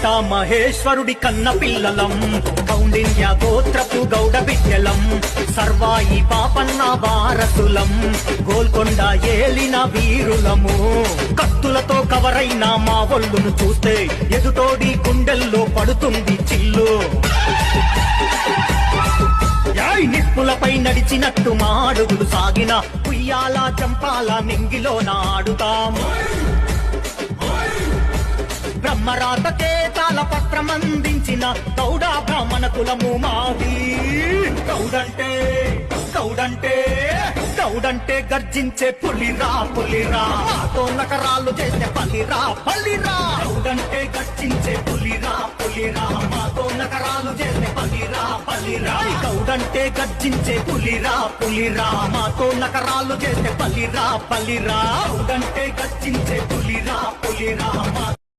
మాతా మహేశ్వరుడి కన్న పిల్లలం, కౌండిన్య గోత్రపు గౌడ బిడ్డలం, సర్వాయి పాపన్న వారసులం, గోల్కొండ ఏలిన వీరులము. కత్తులతో కవరైన మా ఒళ్ళును చూస్తే ఎదుటోడి గుండెల్లో పడుతుంది చిల్లు. నిప్పులపై నడిచినట్టు మాడుగులు సాగిన ఉయ్యాల చంపాల నింగిలో నాడుతాము. బ్రహ్మరాతకే తాళపత్రమందించిన గౌడ బ్రాహ్మణ కులము మాది. గౌడంటే గౌడంటే గౌడంటే గర్జించే పులిరా పులిరా, మాతో నకరాలు చేసే పలిరా పలిరా. గౌడంటే గర్జించే పులిరా పులిరా, మాతో నకరాలు చేసే పలిరా పలిరా. గౌడంటే గర్జించే పులిరా పులిరా, మాతో నకరాలు చేసే పలిరా పలిరా. గౌడంటే గర్జించే పులిరా పులిరా.